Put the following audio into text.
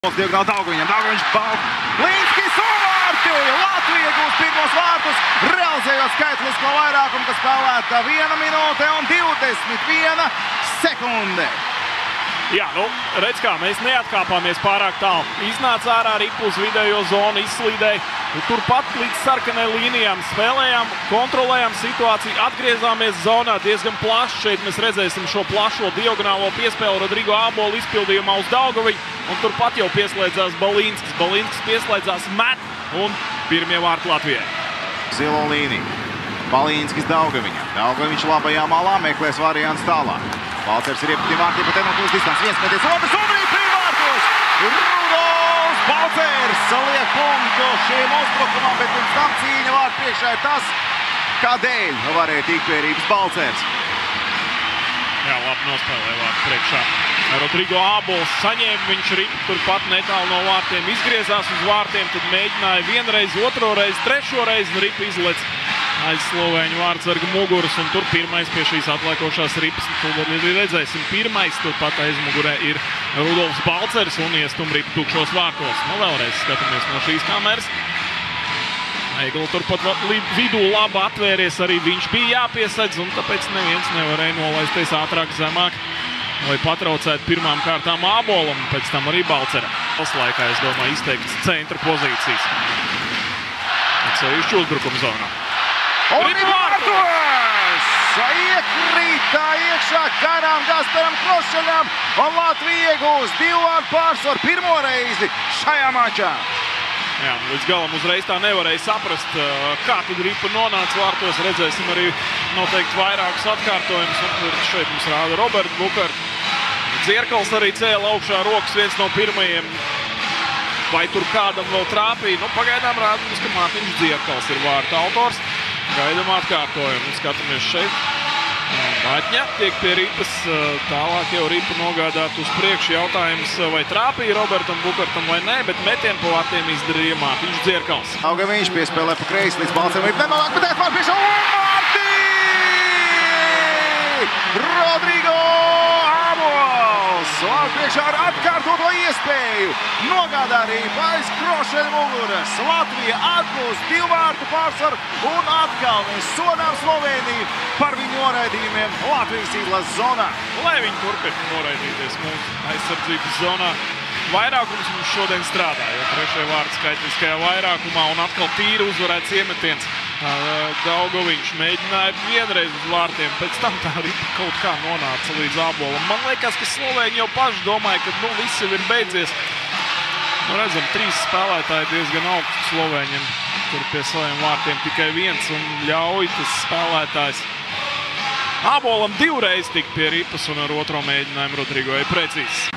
Diagonāli Daugaviņam, Daugaviņš Līnskis un vārti! Latvija gūs pirmos vārtus, realizējot skaitlisko vairākumu, kas spēlēta 1 minūte un 21 sekunde. Jā, redz kā, mēs neatkāpāmies pārāk tālu. Iznāca ārā ripu uz vidējo zonu, izslīdēja. Turpat līdz sarkanai līnijām spēlējām, kontrolējām situāciju, atgriezāmies zonā diezgan plaši. Šeit mēs redzēsim šo plašo diagonālo piespēli Rodrigo Ābola izpildījumā uz Daugaviņu. Un turpat jau pieslēdzās Balīnskis. Balīnskis pieslēdzās met un pirmie vārti Latvijai. Zilo līniju. Balīnskis Daugaviņam. Daugaviņš labajā malā meklēs variants tālāk. Balcers ir iepatīm vārtī pa tenokļūs distants. Viens meties otrs un arī privārtos. Rudolfs Balcers saliek punktu šiem uzbrukumam, bet pirms tam cīņa vārtu priekšā ir tas, kādēļ varēja tikt pie rības Balcers. Jā, labi nospēlēja vārtu priekšā. Rodrigo Ābols saņēma, viņš ripu turpat netālu no vārtiem, izgriezās uz vārtiem, tad mēģināja vienreiz, otro reizi, trešo reizi un ripu izlec aiz slovēņu vārtsarga muguras, un tur pirmais pie šīs atliekošās ripas. Tad redzēsim, pirmais turpat aiz mugurē ir Rudolfs Balcers un iestum ripu tukšos vārtos. Vēlreiz skatāmies no šīs kameras. Eigla turpat vidū labi atvēries, arī viņš bija jāpiesedz, un tāpēc neviens nevarēja nolaisties ātrāk zemāk, lai patraucētu pirmām kārtām Ābolam, un pēc tam arī Balceram. Laikā, es domāju, izteikts centra pozīcijas. Atsevišķi uzbrukuma zonā. Un vārtos! Iekrītā iekšā garām Gasparam Krošeļam, un Latvija iegūs 2 vārtu pārsvaru pirmo reizi šajā mačā. Jā, līdz galam uzreiz tā nevarēja saprast, kā tad ripa nonāca vārtos. Redzēsim arī noteikti vairākus atkārtojumus. Šeit mums rāda Roberts Bukarts. Dzierkals arī cēla augšā rokas, viens no pirmajiem. Vai tur kādam vēl trāpīja? Pagaidām rāda mums, ka Mārtiņš Dzierkals ir vārta autors. Gaidām atkārtojumu. Skatāmies šeit. Baķņa tiek pie ripas, tālāk jau ripa nogādāt uz priekšu. Jautājums, vai trāpīja Robertam Bukartam vai nē, bet metienu pa vārtiem izdarīja Mārtiņš Dzierkals. Daugaviņš piespēlē pa kreisi līdz Balceram, nemalāk, bet vārtu priekšā, un vārti! Rodrigo Ābols! Vārtu priekšā ar atkārtoto iespēju. Nogādā ripa aiz Krošeļa muguras. Latvija atgūst 2 vārtu pārsvaru un atkal mēs sodām Slovēniju par viņu noraidījumiem Latvijas izlases zonā. Lai viņi turpina noraidīties mūsu aizsardzības zonā. Vairākums mums šodien strādā, jo trešajā vārtu skaitliskajā vairākumā un atkal tīri uzvarēts iemetiens. Daugaviņš mēģināja vienreiz uz vārtiem, pēc tam tā ripa kaut kā nonāca līdz Ābolam. Man liekas, ka Slovēņi jau paši domāja, ka viss jau ir beidzies. Redzam, 3 spēlētāji diezgan augstu Slovēņiem. Tur pie saviem vārtiem tikai viens un ļauj tas spēlētājs Ābolam 2 reiz tik pie ripas un ar otro mēģinājumu Rodrigo ir precīzs.